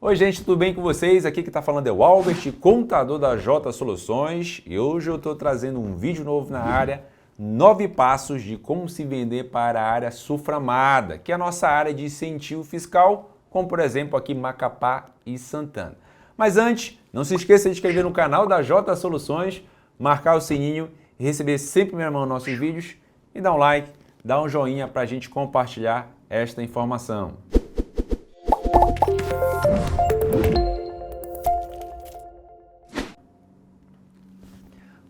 Oi gente, tudo bem com vocês? Aqui que está falando é o Albert, contador da J Soluções, e hoje eu estou trazendo um vídeo novo na área, 9 passos de como se vender para a área sulframada, que é a nossa área de incentivo fiscal, como por exemplo aqui Macapá e Santana. Mas antes, não se esqueça de se inscrever no canal da J Soluções, marcar o sininho e receber sempre em primeira mão nossos vídeos, e dar um like, dar um joinha para a gente compartilhar esta informação.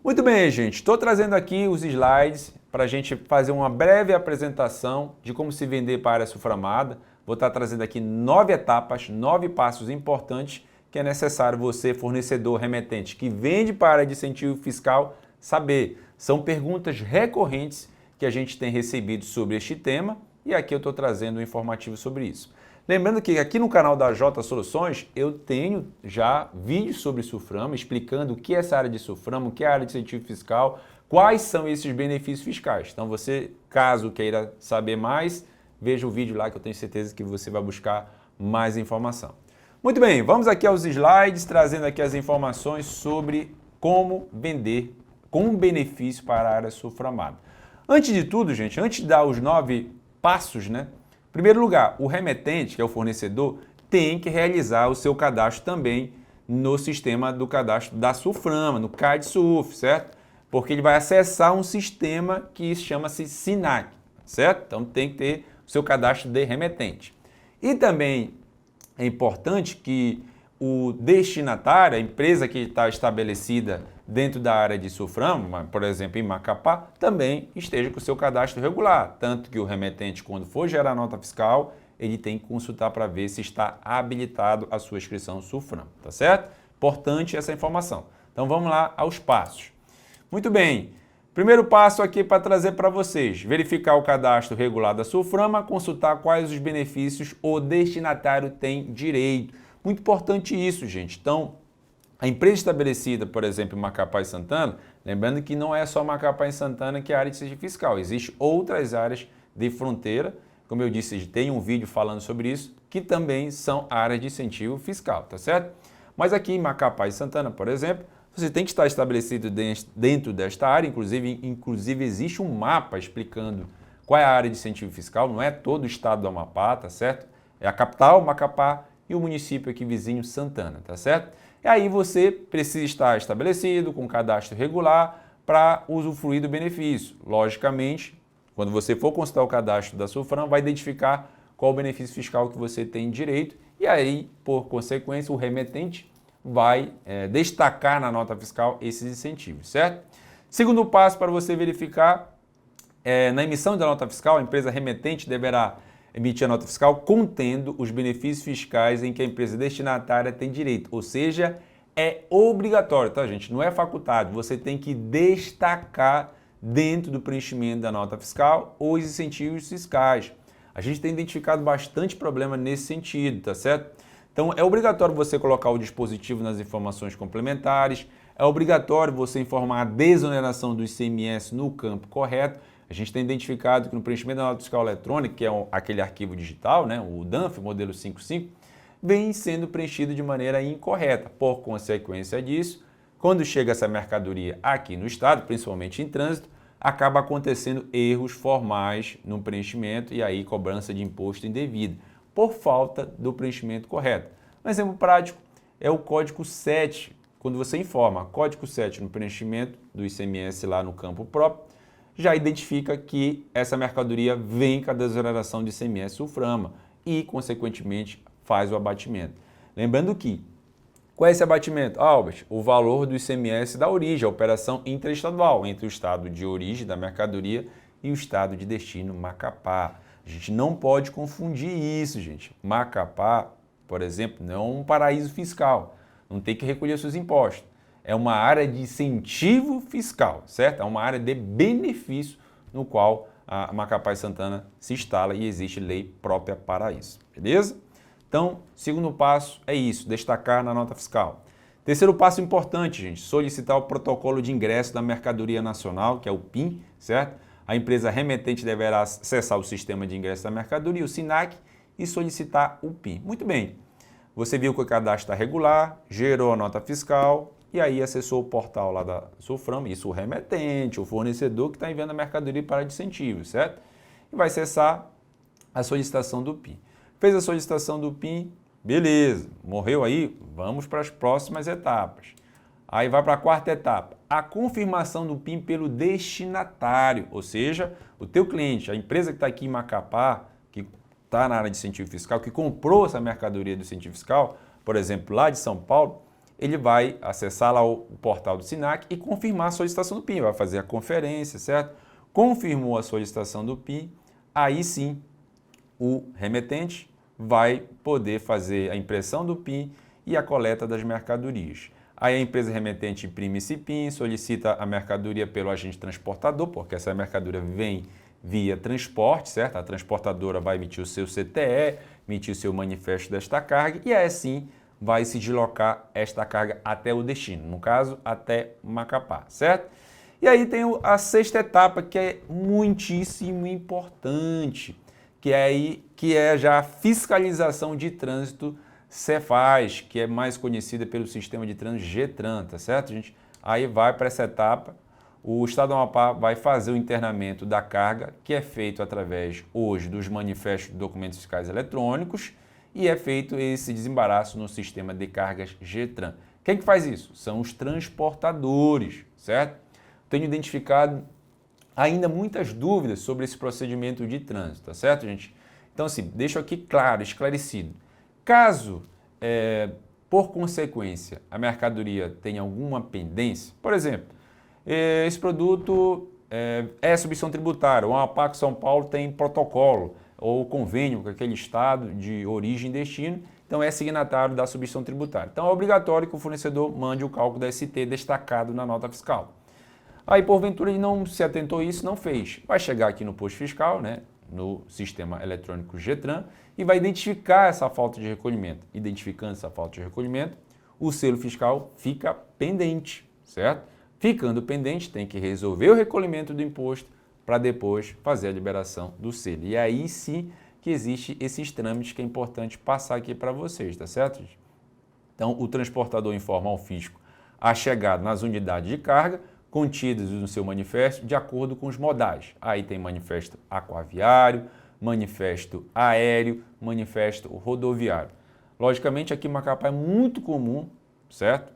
Muito bem, gente. Estou trazendo aqui os slides para a gente fazer uma breve apresentação de como se vender para a área sulframada. Vou estar trazendo aqui 9 etapas, 9 passos importantes que é necessário você, fornecedor remetente, que vende para a área de incentivo fiscal, saber. São perguntas recorrentes que a gente tem recebido sobre este tema e aqui eu estou trazendo um informativo sobre isso. Lembrando que aqui no canal da J Soluções eu tenho já vídeos sobre sulframa, explicando o que é essa área de sulframa, o que é a área de incentivo fiscal, quais são esses benefícios fiscais. Então você, caso queira saber mais, veja o vídeo lá que eu tenho certeza que você vai buscar mais informação. Muito bem, vamos aqui aos slides, trazendo aqui as informações sobre como vender com benefício para a área sulframada. Antes de tudo, gente, antes de dar os 9 passos, né? Em primeiro lugar, o remetente, que é o fornecedor, tem que realizar o seu cadastro também no sistema do cadastro da Sulframa, no CAD-SUF, certo? Porque ele vai acessar um sistema que chama-se SINAC, certo? Então tem que ter o seu cadastro de remetente. E também é importante que o destinatário, a empresa que está estabelecida dentro da área de sulframa, por exemplo, em Macapá, também esteja com o seu cadastro regular. Tanto que o remetente, quando for gerar nota fiscal, ele tem que consultar para ver se está habilitado a sua inscrição sulframa, tá certo? Importante essa informação. Então vamos lá aos passos. Muito bem. Primeiro passo aqui para trazer para vocês, verificar o cadastro regular da sulframa, consultar quais os benefícios o destinatário tem direito. Muito importante isso, gente. Então, a empresa estabelecida, por exemplo, em Macapá e Santana, lembrando que não é só Macapá e Santana que é a área de incentivo fiscal, existem outras áreas de fronteira, como eu disse, tem um vídeo falando sobre isso, que também são áreas de incentivo fiscal, tá certo? Mas aqui em Macapá e Santana, por exemplo, você tem que estar estabelecido dentro desta área, inclusive existe um mapa explicando qual é a área de incentivo fiscal, não é todo o estado do Amapá, tá certo? É a capital, Macapá, e o município aqui vizinho, Santana, tá certo? E aí você precisa estar estabelecido com cadastro regular para usufruir do benefício. Logicamente, quando você for consultar o cadastro da Sulfram, vai identificar qual o benefício fiscal que você tem direito e aí, por consequência, o remetente vai destacar na nota fiscal esses incentivos, certo? Segundo passo para você verificar, na emissão da nota fiscal, a empresa remetente deverá emitir a nota fiscal contendo os benefícios fiscais em que a empresa destinatária tem direito, ou seja, é obrigatório, tá gente? Não é facultado, você tem que destacar dentro do preenchimento da nota fiscal os incentivos fiscais. A gente tem identificado bastante problema nesse sentido, tá certo? Então é obrigatório você colocar o dispositivo nas informações complementares, é obrigatório você informar a desoneração do ICMS no campo correto. A gente tem identificado que no preenchimento da nota fiscal eletrônica, que é aquele arquivo digital, né, o DANF, modelo 55, vem sendo preenchido de maneira incorreta. Por consequência disso, quando chega essa mercadoria aqui no estado, principalmente em trânsito, acaba acontecendo erros formais no preenchimento e aí cobrança de imposto indevida, por falta do preenchimento correto. Um exemplo prático é o código 7, quando você informa código 7 no preenchimento do ICMS lá no campo próprio, já identifica que essa mercadoria vem com a desoneração de ICMS sulframa e, consequentemente, faz o abatimento. Lembrando que, qual é esse abatimento? Albert, o valor do ICMS da origem, a operação interestadual entre o estado de origem da mercadoria e o estado de destino, Macapá. A gente não pode confundir isso, gente. Macapá, por exemplo, não é um paraíso fiscal, não tem que recolher seus impostos. É uma área de incentivo fiscal, certo? É uma área de benefício no qual a Macapá e Santana se instala e existe lei própria para isso, beleza? Então, segundo passo é isso, destacar na nota fiscal. Terceiro passo importante, gente, solicitar o protocolo de ingresso da mercadoria nacional, que é o PIN, certo? A empresa remetente deverá acessar o sistema de ingresso da mercadoria, o SINAC, e solicitar o PIN. Muito bem. você viu que o cadastro está regular, gerou a nota fiscal e aí acessou o portal lá da Sulframa, isso o remetente, o fornecedor que está enviando a mercadoria para incentivo, certo? E vai acessar a solicitação do PIN. Fez a solicitação do PIN, beleza, morreu aí, vamos para as próximas etapas. Aí vai para a quarta etapa, a confirmação do PIN pelo destinatário, ou seja, o teu cliente, a empresa que está aqui em Macapá, que está na área de incentivo fiscal, que comprou essa mercadoria do incentivo fiscal, por exemplo, lá de São Paulo, ele vai acessar lá o portal do SINAC e confirmar a solicitação do PIN, vai fazer a conferência, certo? Confirmou a solicitação do PIN, aí sim o remetente vai poder fazer a impressão do PIN e a coleta das mercadorias. Aí a empresa remetente imprime esse PIN, solicita a mercadoria pelo agente transportador, porque essa mercadoria vem via transporte, certo? A transportadora vai emitir o seu CTE, emitir o seu manifesto desta carga e aí assim vai se deslocar esta carga até o destino, no caso, até Macapá, certo? E aí tem a sexta etapa, que é muitíssimo importante, que é já a fiscalização de trânsito Cefaz, que é mais conhecida pelo sistema de trânsito Getran, tá certo, gente? Aí vai para essa etapa, o Estado do Amapá vai fazer o internamento da carga, que é feito através, hoje, dos manifestos de documentos fiscais eletrônicos, e é feito esse desembaraço no sistema de cargas Getran. Quem que faz isso? São os transportadores, certo? Tenho identificado ainda muitas dúvidas sobre esse procedimento de trânsito, tá certo, gente? Então, assim, deixo aqui claro, esclarecido. Caso, por consequência, a mercadoria tenha alguma pendência, por exemplo, esse produto é submissão tributária, o Amapá com São Paulo tem protocolo ou convênio com aquele estado de origem e destino, então é signatário da submissão tributária. Então é obrigatório que o fornecedor mande o cálculo da ST destacado na nota fiscal. Aí, porventura, ele não se atentou a isso, não fez. Vai chegar aqui no posto fiscal, né, no sistema eletrônico Getran, e vai identificar essa falta de recolhimento. Identificando essa falta de recolhimento, o selo fiscal fica pendente, certo? Ficando pendente, tem que resolver o recolhimento do imposto para depois fazer a liberação do selo. E aí sim que existe esses trâmites que é importante passar aqui para vocês, tá certo, gente? Então, o transportador informa ao fisco a chegada nas unidades de carga contidas no seu manifesto de acordo com os modais. Aí tem manifesto aquaviário, manifesto aéreo, manifesto rodoviário. Logicamente, aqui em Macapá é muito comum, certo?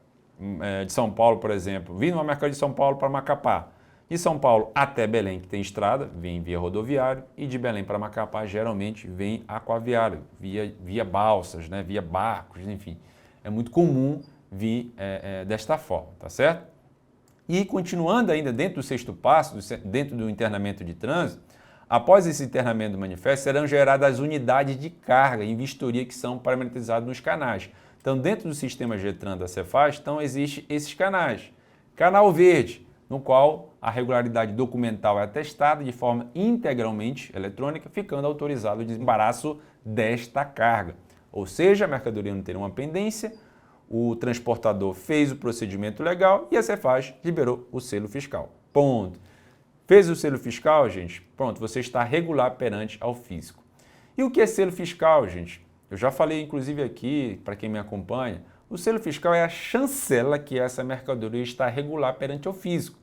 De São Paulo, por exemplo, vir numa mercadoria de São Paulo para Macapá. De São Paulo até Belém, que tem estrada, vem via rodoviário, e de Belém para Macapá, geralmente, vem aquaviário, via balsas, né? Via barcos, enfim. É muito comum vir desta forma, tá certo? E continuando ainda dentro do sexto passo, dentro do internamento de trânsito, após esse internamento do manifesto, serão geradas as unidades de carga em vistoria que são parametrizadas nos canais. Então, dentro do sistema Getran da Cefaz, então, existem esses canais. Canal verde, no qual a regularidade documental é atestada de forma integralmente eletrônica, ficando autorizado o desembaraço desta carga. Ou seja, a mercadoria não terá uma pendência, o transportador fez o procedimento legal e a Cefaz liberou o selo fiscal. Ponto. Fez o selo fiscal, gente? Pronto, você está regular perante ao fisco. E o que é selo fiscal, gente? Eu já falei, inclusive, aqui, para quem me acompanha, o selo fiscal é a chancela que essa mercadoria está regular perante ao fisco.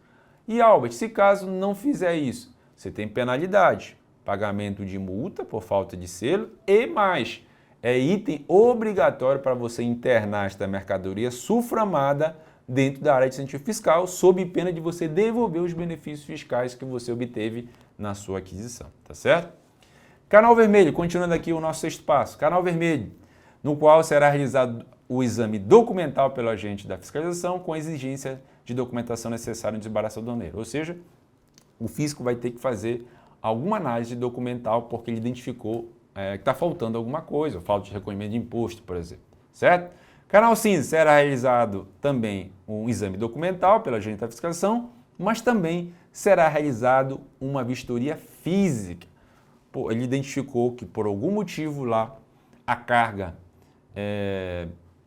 E, Albert, se caso não fizer isso, você tem penalidade, pagamento de multa por falta de selo e mais. É item obrigatório para você internar esta mercadoria sulframada dentro da área de incentivo fiscal, sob pena de você devolver os benefícios fiscais que você obteve na sua aquisição, tá certo? Canal vermelho, continuando aqui o nosso sexto passo. Canal vermelho, no qual será realizado o exame documental pelo agente da fiscalização com exigência de documentação necessária no desembaraço aduaneiro. Ou seja, o fisco vai ter que fazer alguma análise documental porque ele identificou que está faltando alguma coisa, falta de recolhimento de imposto, por exemplo, certo? Canal cinza, será realizado também um exame documental pela agente da fiscalização, mas também será realizado uma vistoria física. Ele identificou que por algum motivo lá a carga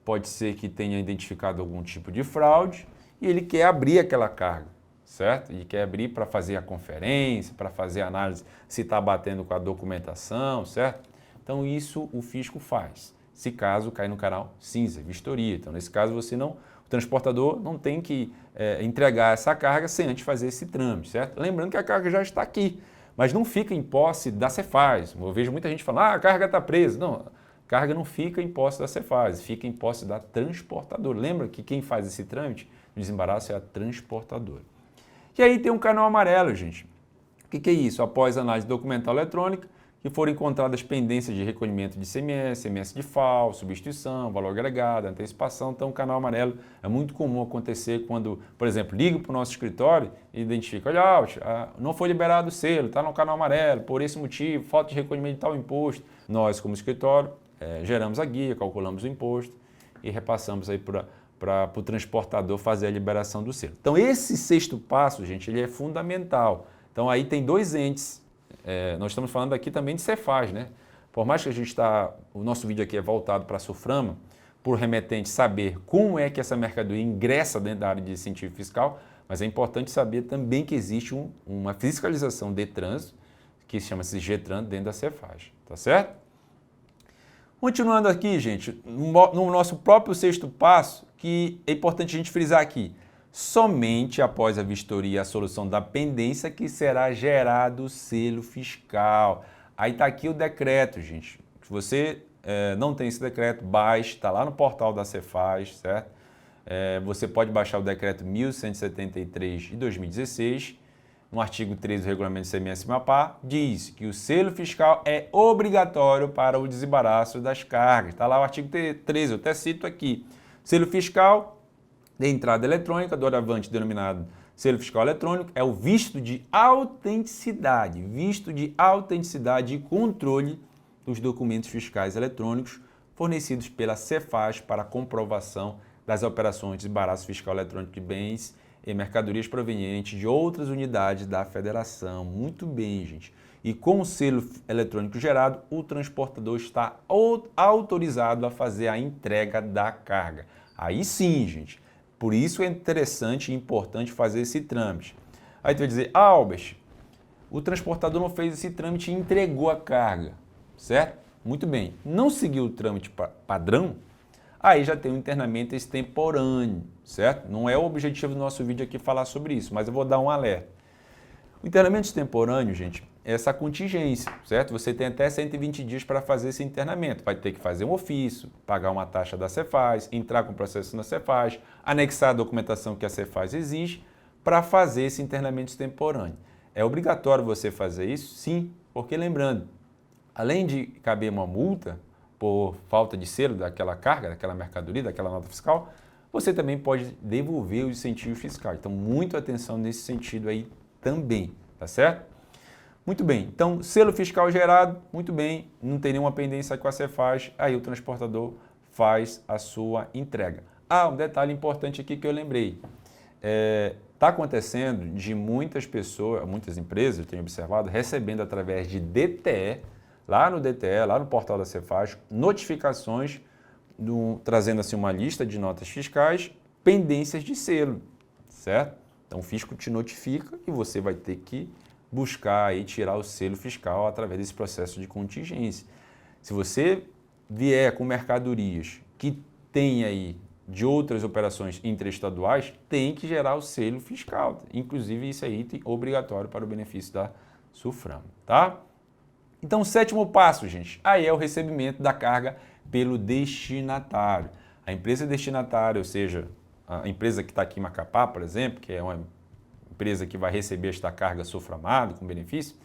pode ser que tenha identificado algum tipo de fraude e ele quer abrir aquela carga, certo? Ele quer abrir para fazer a conferência, para fazer a análise se está batendo com a documentação, certo? Então isso o fisco faz. se caso cair no canal cinza, vistoria. Então, nesse caso, o transportador não tem que entregar essa carga sem antes fazer esse trâmite, certo? Lembrando que a carga já está aqui, mas não fica em posse da Cefaz. Eu vejo muita gente falando, a carga está presa. Não, a carga não fica em posse da Cefaz, fica em posse da transportadora. Lembra que quem faz esse trâmite, o desembaraço, é a transportadora. E aí tem um canal amarelo, gente. O que é isso? Após análise documental eletrônica, que foram encontradas pendências de recolhimento de ICMS, ICMS de FAO, substituição, valor agregado, antecipação. Então, o canal amarelo é muito comum acontecer quando, por exemplo, liga para o nosso escritório e identifica, olha, não foi liberado o selo, está no canal amarelo, por esse motivo, falta de recolhimento de tal imposto. Nós, como escritório, geramos a guia, calculamos o imposto e repassamos aí para o transportador fazer a liberação do selo. Então, esse sexto passo, gente, ele é fundamental. Então, aí tem dois entes. Nós estamos falando aqui também de Cefaz, né? Por mais que o nosso vídeo aqui é voltado para a SUFRAMA, por remetente saber como é que essa mercadoria ingressa dentro da área de incentivo fiscal, mas é importante saber também que existe uma fiscalização de trânsito, que chama-se GETRAN, dentro da Cefaz, tá certo? Continuando aqui, gente, no nosso próprio sexto passo, que é importante a gente frisar aqui, somente após a vistoria e a solução da pendência que será gerado o selo fiscal. Aí está aqui o decreto, gente. Se você não tem esse decreto, baixe, está lá no portal da Cefaz, certo? Você pode baixar o decreto 1173 de 2016, no artigo 13 do regulamento CMS-MAPA, diz que o selo fiscal é obrigatório para o desembaraço das cargas. Está lá o artigo 13, eu até cito aqui. Selo fiscal de entrada eletrônica, doravante denominado selo fiscal eletrônico, é o visto de autenticidade e controle dos documentos fiscais eletrônicos fornecidos pela Cefaz para comprovação das operações de desembaraço fiscal eletrônico de bens e mercadorias provenientes de outras unidades da Federação. Muito bem, gente. E com o selo eletrônico gerado, o transportador está autorizado a fazer a entrega da carga. Aí sim, gente. Por isso é interessante e importante fazer esse trâmite. Aí tu vai dizer, Albert, o transportador não fez esse trâmite e entregou a carga, certo? Muito bem. Não seguiu o trâmite padrão, aí já tem um internamento extemporâneo, certo? Não é o objetivo do nosso vídeo aqui falar sobre isso, mas eu vou dar um alerta. O internamento extemporâneo, gente, é essa contingência, certo? Você tem até 120 dias para fazer esse internamento. Vai ter que fazer um ofício, pagar uma taxa da Cefaz, entrar com o processo na Cefaz, anexar a documentação que a Cefaz exige para fazer esse internamento extemporâneo. É obrigatório você fazer isso? Sim, porque lembrando, além de caber uma multa por falta de selo daquela carga, daquela mercadoria, daquela nota fiscal, você também pode devolver o incentivo fiscal. Então, muita atenção nesse sentido aí também, tá certo? Muito bem, então selo fiscal gerado, muito bem, não tem nenhuma pendência com a Cefaz, aí o transportador faz a sua entrega. Um detalhe importante aqui que eu lembrei, está acontecendo de muitas pessoas, muitas empresas, eu tenho observado, recebendo através de DTE, lá no portal da Cefaz, notificações trazendo assim uma lista de notas fiscais, pendências de selo, certo? Então o fisco te notifica e você vai ter que buscar e tirar o selo fiscal através desse processo de contingência. Se você vier com mercadorias que tem aí de outras operações interestaduais, tem que gerar o selo fiscal. Inclusive, isso é item obrigatório para o benefício da SUFRAMA, tá? Então, o sétimo passo, gente, aí é o recebimento da carga pelo destinatário. A empresa destinatária, ou seja, a empresa que está aqui em Macapá, por exemplo, que é uma empresa que vai receber esta carga SUFRAMAda com benefício,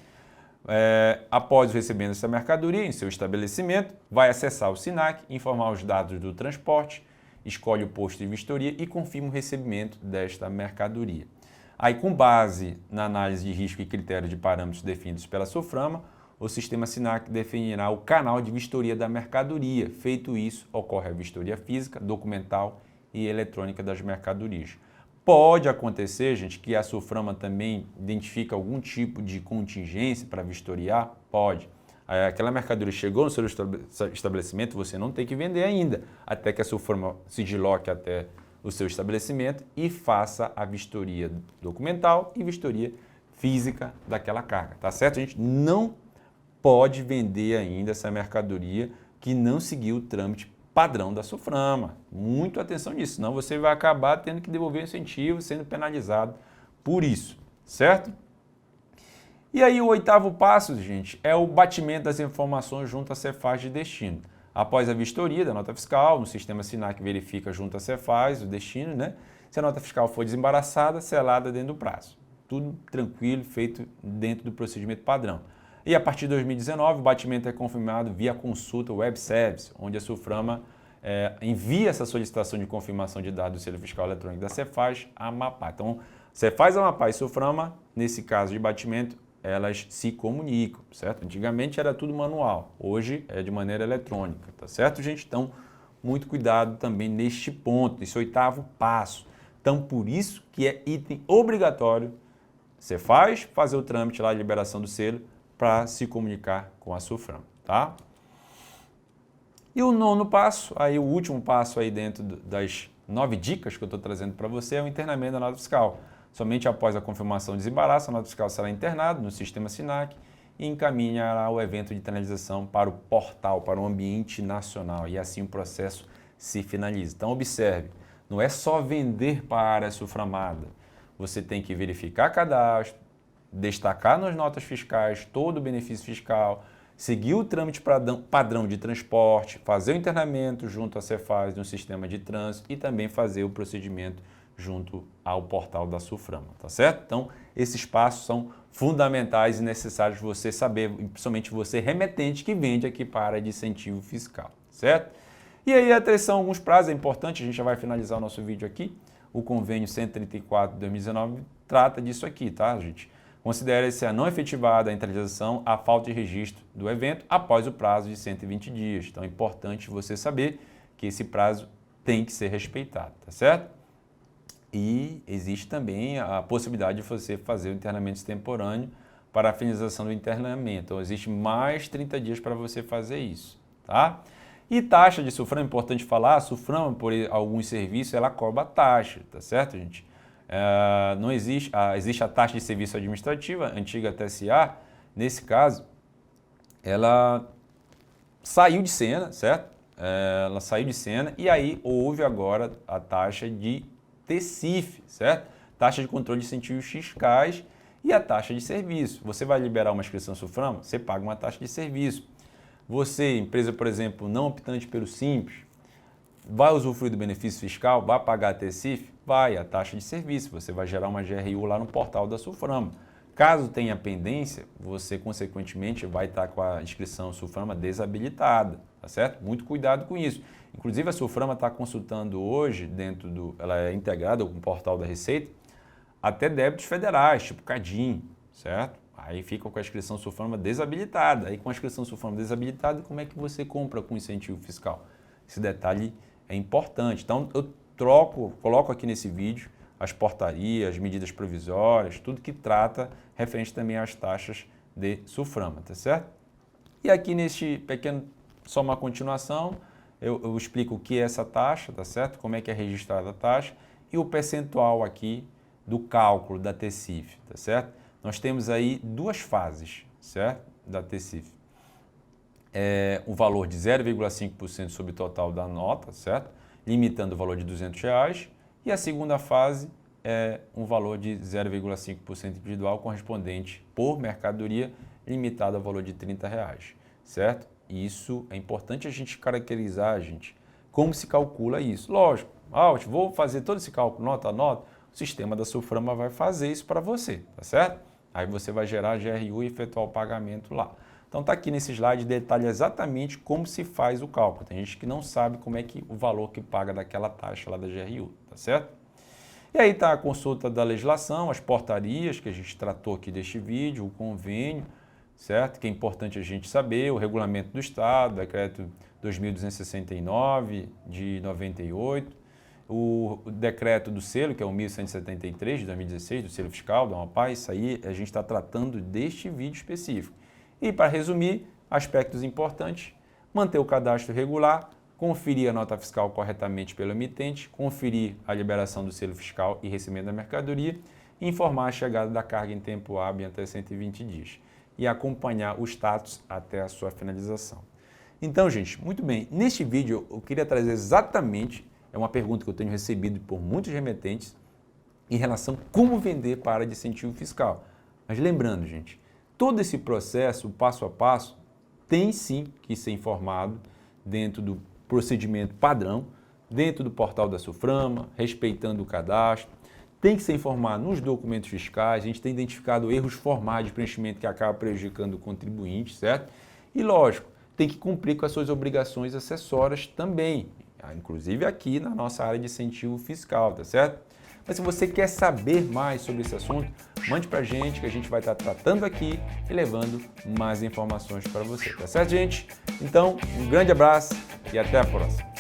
após o recebimento dessa mercadoria em seu estabelecimento, vai acessar o SINAC, informar os dados do transporte, escolhe o posto de vistoria e confirma o recebimento desta mercadoria. Aí, com base na análise de risco e critério de parâmetros definidos pela SUFRAMA, o sistema SINAC definirá o canal de vistoria da mercadoria. Feito isso, ocorre a vistoria física, documental e eletrônica das mercadorias. Pode acontecer, gente, que a SUFRAMA também identifica algum tipo de contingência para vistoriar? Pode. Aquela mercadoria chegou no seu estabelecimento, você não tem que vender ainda, até que a SUFRAMA se desloque até o seu estabelecimento e faça a vistoria documental e vistoria física daquela carga, tá certo? A gente não pode vender ainda essa mercadoria que não seguiu o trâmite padrão da SUFRAMA. Muito atenção nisso, senão você vai acabar tendo que devolver o incentivo, sendo penalizado por isso, certo? E aí o oitavo passo, gente, é o batimento das informações junto à Cefaz de destino. Após a vistoria da nota fiscal, no sistema SINAC verifica junto à Cefaz o destino, né? Se a nota fiscal for desembaraçada, selada dentro do prazo. Tudo tranquilo, feito dentro do procedimento padrão. E a partir de 2019, o batimento é confirmado via consulta web service, onde a SUFRAMA envia essa solicitação de confirmação de dados do selo fiscal eletrônico da Cefaz a Amapá. Então, Cefaz, Amapá e SUFRAMA, nesse caso de batimento, elas se comunicam, certo? Antigamente era tudo manual, hoje é de maneira eletrônica, tá certo, gente? Então, muito cuidado também neste ponto, esse oitavo passo. Então, por isso que é item obrigatório, você fazer o trâmite lá de liberação do selo para se comunicar com a SUFRAMA, tá? E o nono passo, aí o último passo aí dentro das 9 dicas que eu estou trazendo para você é o internamento da nota fiscal. Somente após a confirmação de desembaraço, a nota fiscal será internada no sistema SINAC e encaminhará o evento de internalização para o portal, para o ambiente nacional, e assim o processo se finaliza. Então, observe, não é só vender para a área suframada, você tem que verificar cadastro, destacar nas notas fiscais todo o benefício fiscal, seguir o trâmite padrão de transporte, fazer o internamento junto à Cefaz no sistema de trânsito e também fazer o procedimento junto ao portal da SUFRAMA, tá certo? Então, esses passos são fundamentais e necessários você saber, principalmente você remetente que vende aqui para a área de incentivo fiscal, certo? E aí, atenção, alguns prazos, é importante, a gente já vai finalizar o nosso vídeo aqui. O convênio 134 de 2019 trata disso aqui, tá, gente? Considere-se a não efetivada a internalização a falta de registro do evento após o prazo de 120 dias. Então, é importante você saber que esse prazo tem que ser respeitado, tá certo? E existe também a possibilidade de você fazer o internamento extemporâneo para a finalização do internamento. Então, existe mais 30 dias para você fazer isso, tá? E taxa de SUFRAMA, é importante falar, a SUFRAMA, por alguns serviços, ela cobra taxa, tá certo, gente? Não existe, existe a taxa de serviço administrativa, antiga TSA, nesse caso, ela saiu de cena, certo? Ela saiu de cena e aí houve agora a taxa de TCIF, certo? Taxa de controle de incentivos fiscais e a taxa de serviço. Você vai liberar uma inscrição SUFRAMA, você paga uma taxa de serviço. Você, empresa, por exemplo, não optante pelo Simples, vai usufruir do benefício fiscal, vai pagar a TCIF? Vai, a taxa de serviço. Você vai gerar uma GRU lá no portal da SUFRAMA. Caso tenha pendência, você, consequentemente, vai estar com a inscrição SUFRAMA desabilitada, tá certo? Muito cuidado com isso. Inclusive, a SUFRAMA está consultando hoje, ela é integrada com o portal da Receita, até débitos federais, tipo CADIM, certo? Aí fica com a inscrição SUFRAMA desabilitada. Aí com a inscrição SUFRAMA desabilitada, como é que você compra com incentivo fiscal? Esse detalhe é importante. Então, eu coloco aqui nesse vídeo as portarias, as medidas provisórias, tudo que trata referente também às taxas de SUFRAMA, tá certo? E aqui neste pequeno, só uma continuação, eu explico o que é essa taxa, tá certo? Como é que é registrada a taxa e o percentual aqui do cálculo da TCIF, tá certo? Nós temos aí duas fases, certo? Da TCIF. O valor de 0,5% sobre o total da nota, certo? Limitando o valor de R$200. E a segunda fase é um valor de 0,5% individual correspondente por mercadoria, limitado ao valor de R$30, certo? Isso é importante a gente caracterizar, gente, como se calcula isso. Lógico, vou fazer todo esse cálculo nota a nota, o sistema da SUFRAMA vai fazer isso para você, tá certo? Aí você vai gerar a GRU e efetuar o pagamento lá. Então está aqui nesse slide, detalha exatamente como se faz o cálculo. Tem gente que não sabe como é que o valor que paga daquela taxa lá da GRU, tá certo? E aí está a consulta da legislação, as portarias que a gente tratou aqui deste vídeo, o convênio, certo? Que é importante a gente saber, o regulamento do Estado, decreto 2269 de 98, o decreto do selo, que é o 1173 de 2016, do selo fiscal da Amapá, isso aí a gente está tratando deste vídeo específico. E para resumir, aspectos importantes, manter o cadastro regular, conferir a nota fiscal corretamente pelo emitente, conferir a liberação do selo fiscal e recebimento da mercadoria, e informar a chegada da carga em tempo hábil até 120 dias e acompanhar o status até a sua finalização. Então, gente, muito bem. Neste vídeo eu queria trazer exatamente, é uma pergunta que eu tenho recebido por muitos remetentes, em relação a como vender para a área de incentivo fiscal. Mas lembrando, gente, todo esse processo, passo a passo, tem sim que ser informado dentro do procedimento padrão, dentro do portal da SUFRAMA, respeitando o cadastro, tem que ser informado nos documentos fiscais, a gente tem identificado erros formais de preenchimento que acabam prejudicando o contribuinte, certo? E lógico, tem que cumprir com as suas obrigações acessórias também, inclusive aqui na nossa área de incentivo fiscal, tá certo? Mas se você quer saber mais sobre esse assunto, mande pra gente que a gente vai estar tratando aqui e levando mais informações para você, tá certo, gente? Então, um grande abraço e até a próxima.